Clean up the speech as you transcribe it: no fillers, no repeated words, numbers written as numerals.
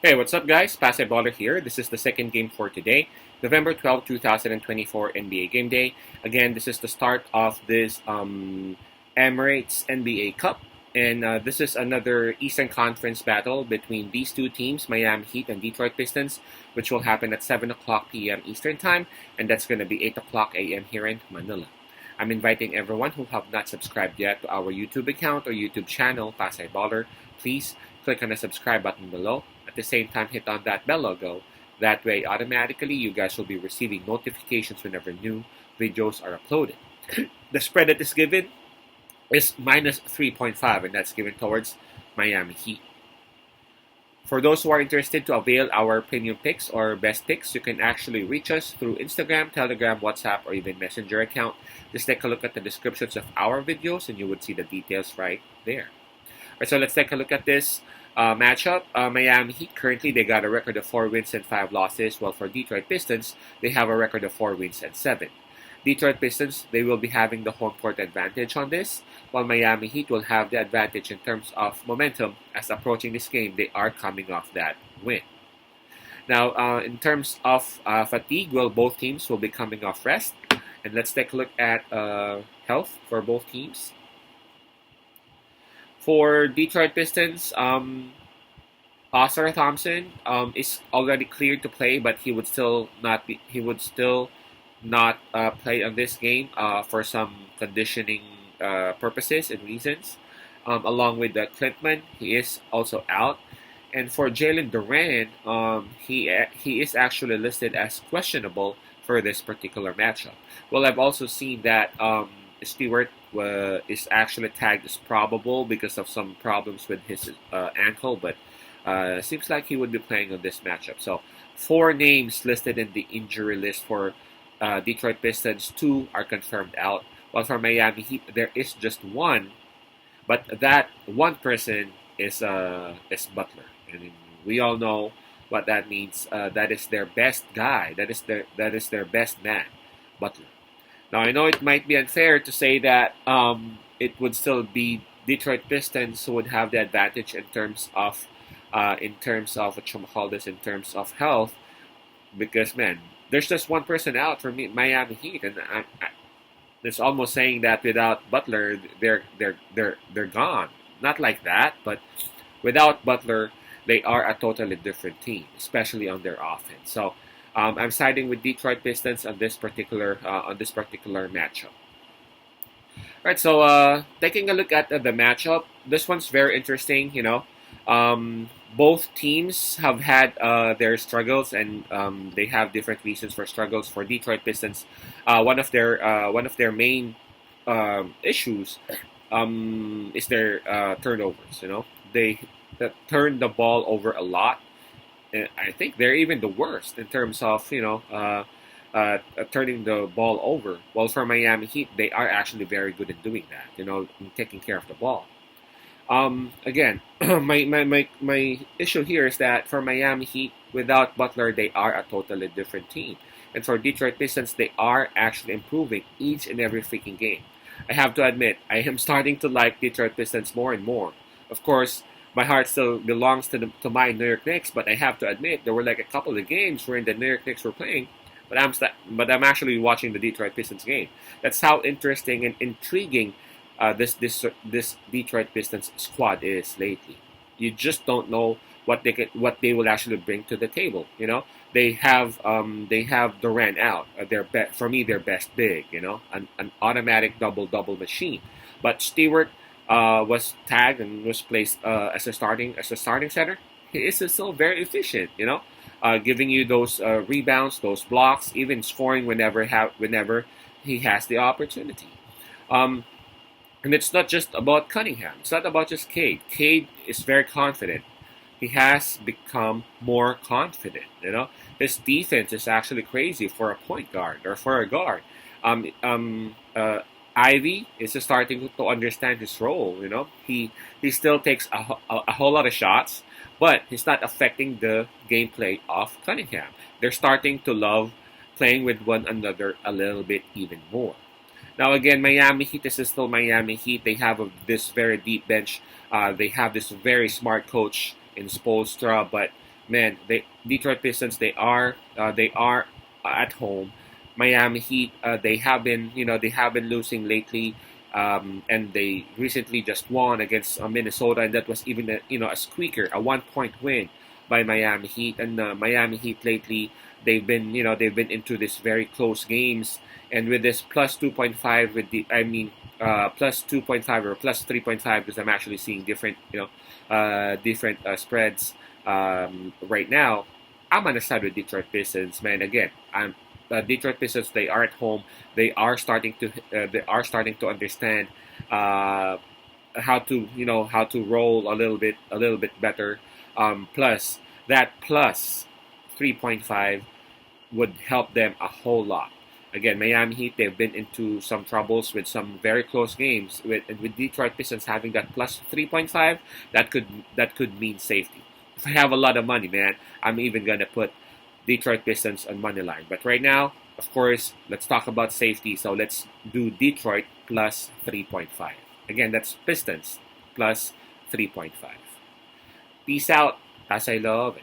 Hey, what's up, guys? Baller here. This is the second game for today, November 12, 2024 NBA Game Day. Again, this is the start of this Emirates NBA Cup, and this is another Eastern Conference battle between these two teams, Miami Heat and Detroit Pistons, which will happen at 7 o'clock p.m. Eastern Time, and that's going to be 8 o'clock a.m. here in Manila. I'm inviting everyone who have not subscribed yet to our YouTube account or YouTube channel, Baller. Please click on the subscribe button below. At the same time, hit on that bell logo. That way, automatically, you guys will be receiving notifications whenever new videos are uploaded. The spread that is given is minus 3.5, and that's given towards Miami Heat. For those who are interested to avail our premium picks or best picks, you can actually reach us through Instagram, Telegram, WhatsApp, or even Messenger account. Just take a look at the descriptions of our videos, and you would see the details right there. Alright, so let's take a look at this matchup. Miami Heat, currently, they got a record of 4 wins and 5 losses, while for Detroit Pistons, they have a record of 4 wins and 7. Detroit Pistons, they will be having the home court advantage on this, while Miami Heat will have the advantage in terms of momentum, as approaching this game, they are coming off that win. Now, in terms of fatigue, well, both teams will be coming off rest. And let's take a look at health for both teams. For Detroit Pistons, Oscar Thompson is already cleared to play, but he would still not play on this game for some conditioning purposes and reasons. Along with Clintman, he is also out. And for Jalen Duran, he is actually listed as questionable for this particular matchup. Well, I've also seen that Stewart is actually tagged as probable because of some problems with his ankle, but seems like he would be playing on this matchup. So, 4 names listed in the injury list for Detroit Pistons. 2 are confirmed out. While for Miami Heat, there is just 1, but that one person is Butler, and we all know what that means. That is their best guy. That is their best man, Butler. Now, I know it might be unfair to say that it would still be Detroit Pistons who would have the advantage in terms of in terms of health, because man, there's just one person out for Miami Heat, and it's almost saying that without Butler, they're gone. Not like that, but without Butler, they are a totally different team, especially on their offense. So. I'm siding with Detroit Pistons on this particular matchup. All right, so taking a look at the matchup, this one's very interesting. Both teams have had their struggles, and they have different reasons for struggles. For Detroit Pistons, one of their main issues is their turnovers. They turn the ball over a lot. I think they're even the worst in terms of turning the ball over. While for Miami Heat, they are actually very good at doing that. In taking care of the ball. Again, my issue here is that for Miami Heat, without Butler, they are a totally different team. And for Detroit Pistons, they are actually improving each and every freaking game. I have to admit, I am starting to like Detroit Pistons more and more. Of course, my heart still belongs to my New York Knicks, but I have to admit there were like a couple of games where the New York Knicks were playing, but I'm actually watching the Detroit Pistons game. That's how interesting and intriguing this Detroit Pistons squad is lately. You just don't know what they will actually bring to the table. They have Durant out. For me, their best big. An automatic double machine, but Stewart was tagged and was placed as a starting center. He is still very efficient, giving you those rebounds, those blocks, even scoring whenever he has the opportunity. And it's not just about Cunningham. It's not about just Cade. Cade is very confident. He has become more confident. His defense is actually crazy for a point guard or for a guard. Ivy is starting to understand his role. He still takes a whole lot of shots, but he's not affecting the gameplay of Cunningham. They're starting to love playing with one another a little bit even more. Now again, Miami Heat is still Miami Heat. They have this very deep bench. They have this very smart coach in Spoelstra, but man, they Detroit Pistons they are at home. Miami Heat they have been losing lately, and they recently just won against Minnesota, and that was even a squeaker, a 1 point win by Miami Heat. And Miami Heat lately they've been into this very close games, and with this plus 2.5 with the plus 2.5 or plus 3.5, because I'm actually seeing different spreads right now. I'm on the side with Detroit Pistons, man. Again, Detroit Pistons. They are at home. They are starting to understand uh, how to roll a little bit better. Plus that plus 3.5 would help them a whole lot. Again, Miami Heat, they've been into some troubles with some very close games. With Detroit Pistons having that plus 3.5, that could mean safety. If I have a lot of money, man, I'm even gonna put Detroit Pistons on money line. But right now, of course, let's talk about safety. So let's do Detroit plus 3.5. Again, that's Pistons plus 3.5. Peace out, as I love it.